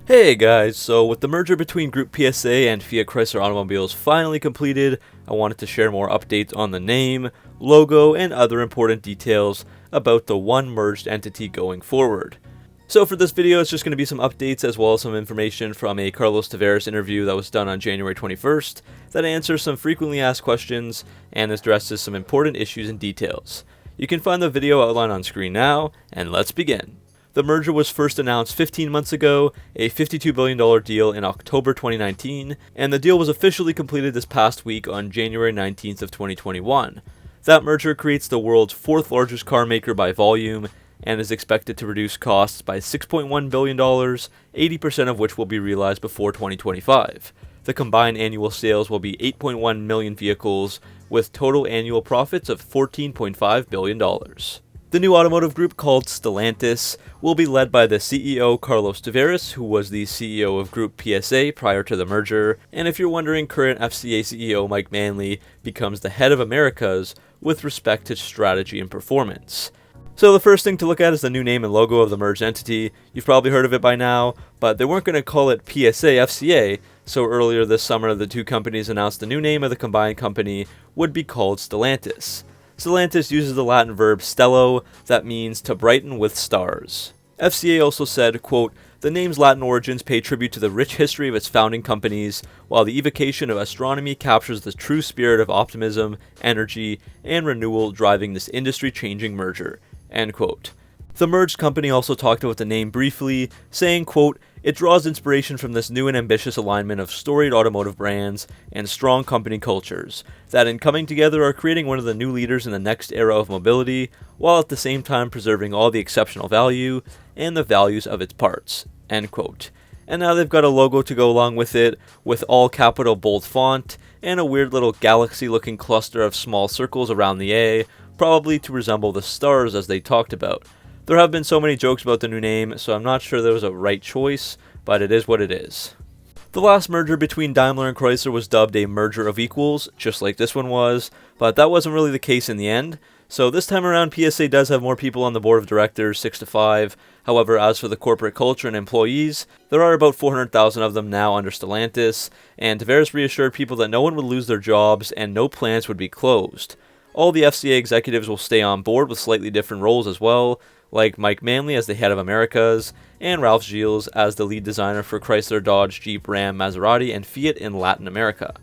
Hey guys, so with the merger between Group PSA and Fiat-Chrysler automobiles finally completed, I wanted to share more updates on the name, logo, and other important details about the one merged entity going forward. So for this video, it's just going to be some updates as well as some information from a Carlos Tavares interview that was done on January 21st that answers some frequently asked questions and addresses some important issues and details. You can find the video outline on screen now, and let's begin. The merger was first announced 15 months ago, a $52 billion deal in October 2019, and the deal was officially completed this past week on January 19th of 2021. That merger creates the world's fourth largest car maker by volume and is expected to reduce costs by $6.1 billion, 80% of which will be realized before 2025. The combined annual sales will be 8.1 million vehicles, with total annual profits of $14.5 billion. The new automotive group, called Stellantis, will be led by the CEO Carlos Tavares, who was the CEO of Groupe PSA prior to the merger, and if you're wondering, current FCA CEO Mike Manley becomes the head of Americas with respect to strategy and performance. So the first thing to look at is the new name and logo of the merged entity. You've probably heard of it by now, but they weren't going to call it PSA FCA, so earlier this summer the two companies announced the new name of the combined company would be called Stellantis. Stellantis uses the Latin verb stello, that means to brighten with stars. FCA also said, quote, "The name's Latin origins pay tribute to the rich history of its founding companies, while the evocation of astronomy captures the true spirit of optimism, energy, and renewal driving this industry-changing merger." End quote. The merged company also talked about the name briefly, saying, quote, "It draws inspiration from this new and ambitious alignment of storied automotive brands and strong company cultures that in coming together are creating one of the new leaders in the next era of mobility, while at the same time preserving all the exceptional value and the values of its parts." End quote. And now they've got a logo to go along with it, with all capital bold font and a weird little galaxy looking cluster of small circles around the A, probably to resemble the stars as they talked about. There have been so many jokes about the new name, so I'm not sure there was a right choice, but it is what it is. The last merger between Daimler and Chrysler was dubbed a merger of equals, just like this one was, but that wasn't really the case in the end. So this time around, PSA does have more people on the board of directors, 6 to 5. However, as for the corporate culture and employees, there are about 400,000 of them now under Stellantis, and Tavares reassured people that no one would lose their jobs and no plants would be closed. All the FCA executives will stay on board with slightly different roles as well, like Mike Manley as the head of Americas, and Ralph Gilles as the lead designer for Chrysler, Dodge, Jeep, Ram, Maserati, and Fiat in Latin America.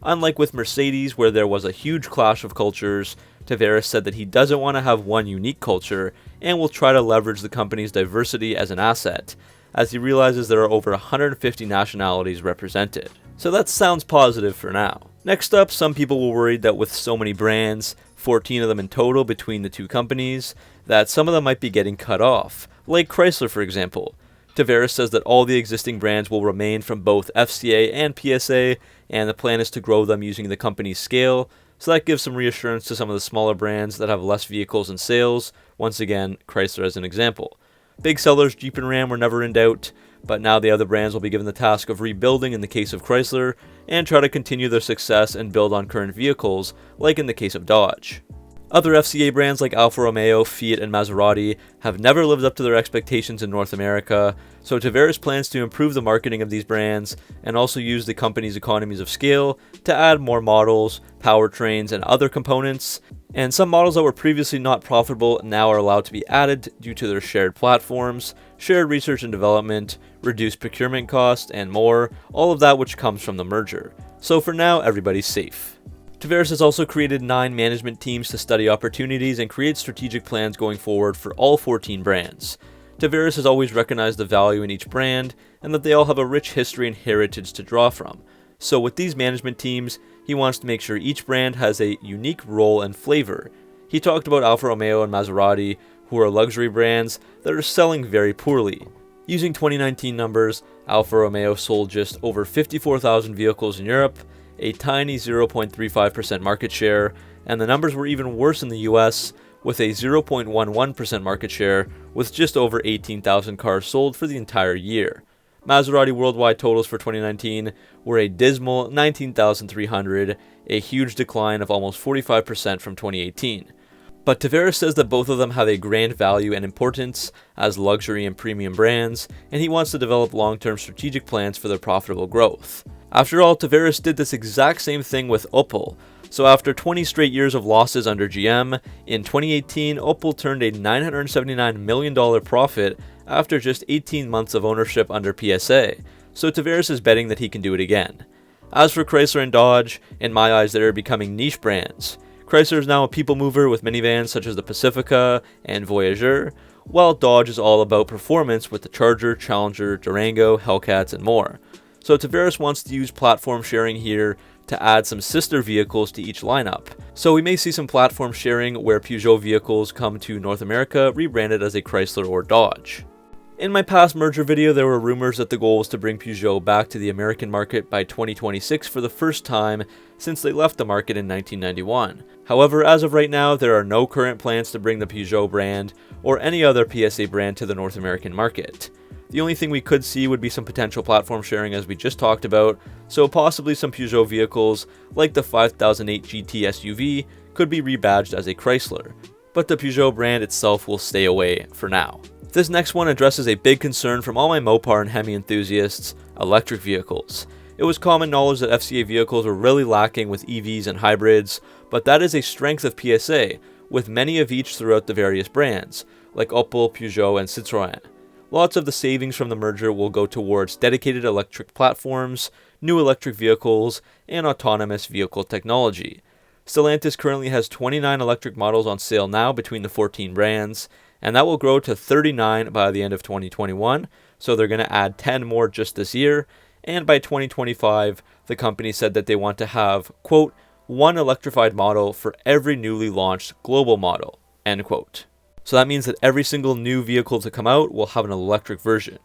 Unlike with Mercedes, where there was a huge clash of cultures, Tavares said that he doesn't want to have one unique culture and will try to leverage the company's diversity as an asset, as he realizes there are over 150 nationalities represented. So that sounds positive for now. Next up, some people were worried that with so many brands, 14 of them in total between the two companies, that some of them might be getting cut off, like Chrysler for example. Tavares says that all the existing brands will remain from both FCA and PSA, and the plan is to grow them using the company's scale, so that gives some reassurance to some of the smaller brands that have less vehicles and sales, once again, Chrysler as an example. Big sellers Jeep and Ram were never in doubt, but now the other brands will be given the task of rebuilding in the case of Chrysler, and try to continue their success and build on current vehicles, like in the case of Dodge. Other FCA brands like Alfa Romeo, Fiat, and Maserati have never lived up to their expectations in North America, so Tavares plans to improve the marketing of these brands and also use the company's economies of scale to add more models, powertrains, and other components, and some models that were previously not profitable now are allowed to be added due to their shared platforms, shared research and development, reduced procurement costs, and more, all of that which comes from the merger. So for now, everybody's safe. Tavares has also created 9 management teams to study opportunities and create strategic plans going forward for all 14 brands. Tavares has always recognized the value in each brand and that they all have a rich history and heritage to draw from. So with these management teams, he wants to make sure each brand has a unique role and flavor. He talked about Alfa Romeo and Maserati, who are luxury brands that are selling very poorly. Using 2019 numbers, Alfa Romeo sold just over 54,000 vehicles in Europe, a tiny 0.35% market share, and the numbers were even worse in the US, with a 0.11% market share, with just over 18,000 cars sold for the entire year. Maserati worldwide totals for 2019 were a dismal 19,300, a huge decline of almost 45% from 2018. But Tavares says that both of them have a grand value and importance as luxury and premium brands, and he wants to develop long-term strategic plans for their profitable growth. After all, Tavares did this exact same thing with Opel. So after 20 straight years of losses under GM, in 2018, Opel turned a $979 million profit after just 18 months of ownership under PSA. So Tavares is betting that he can do it again. As for Chrysler and Dodge, in my eyes they are becoming niche brands. Chrysler is now a people mover with minivans such as the Pacifica and Voyager, while Dodge is all about performance with the Charger, Challenger, Durango, Hellcats, and more. So Tavares wants to use platform sharing here to add some sister vehicles to each lineup. So we may see some platform sharing where Peugeot vehicles come to North America rebranded as a Chrysler or Dodge. In my past merger video, there were rumors that the goal was to bring Peugeot back to the American market by 2026 for the first time since they left the market in 1991. However, as of right now, there are no current plans to bring the Peugeot brand or any other PSA brand to the North American market. The only thing we could see would be some potential platform sharing as we just talked about, so possibly some Peugeot vehicles like the 5008 GT SUV could be rebadged as a Chrysler, but the Peugeot brand itself will stay away for now. This next one addresses a big concern from all my Mopar and Hemi enthusiasts: electric vehicles. It was common knowledge that FCA vehicles were really lacking with EVs and hybrids, but that is a strength of PSA, with many of each throughout the various brands, like Opel, Peugeot, and Citroën. Lots of the savings from the merger will go towards dedicated electric platforms, new electric vehicles, and autonomous vehicle technology. Stellantis currently has 29 electric models on sale now between the 14 brands, and that will grow to 39 by the end of 2021, so they're going to add 10 more just this year, and by 2025, the company said that they want to have, quote, one electrified model for every newly launched global model, end quote. So that means that every single new vehicle to come out will have an electric version.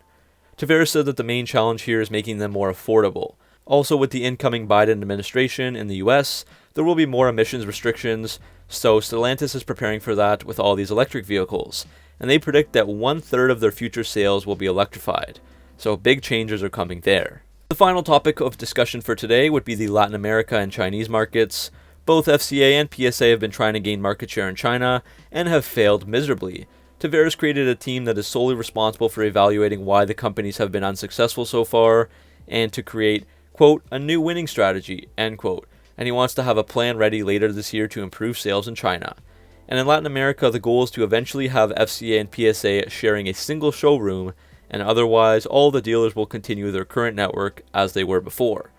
Tavares said that the main challenge here is making them more affordable. Also, with the incoming Biden administration in the US, there will be more emissions restrictions, so Stellantis is preparing for that with all these electric vehicles, and they predict that 1/3 of their future sales will be electrified, so big changes are coming there. The final topic of discussion for today would be the Latin America and Chinese markets. Both FCA and PSA have been trying to gain market share in China and have failed miserably. Tavares created a team that is solely responsible for evaluating why the companies have been unsuccessful so far, and to create, quote, a new winning strategy, end quote, and he wants to have a plan ready later this year to improve sales in China. And in Latin America, the goal is to eventually have FCA and PSA sharing a single showroom, and otherwise all the dealers will continue their current network as they were before.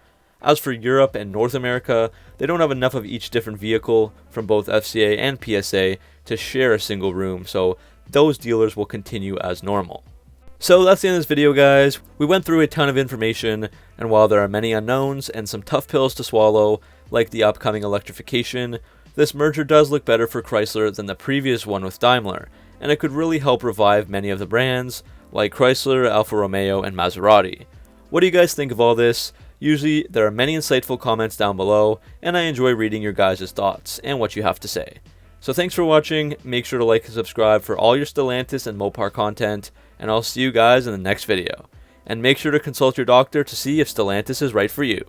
As for Europe and North America, they don't have enough of each different vehicle from both FCA and PSA to share a single room, so those dealers will continue as normal. So that's the end of this video, guys. We went through a ton of information, and while there are many unknowns and some tough pills to swallow, like the upcoming electrification, this merger does look better for Chrysler than the previous one with Daimler, and it could really help revive many of the brands, like Chrysler, Alfa Romeo, and Maserati. What do you guys think of all this? Usually, there are many insightful comments down below, and I enjoy reading your guys' thoughts and what you have to say. So thanks for watching, make sure to like and subscribe for all your Stellantis and Mopar content, and I'll see you guys in the next video. And make sure to consult your doctor to see if Stellantis is right for you.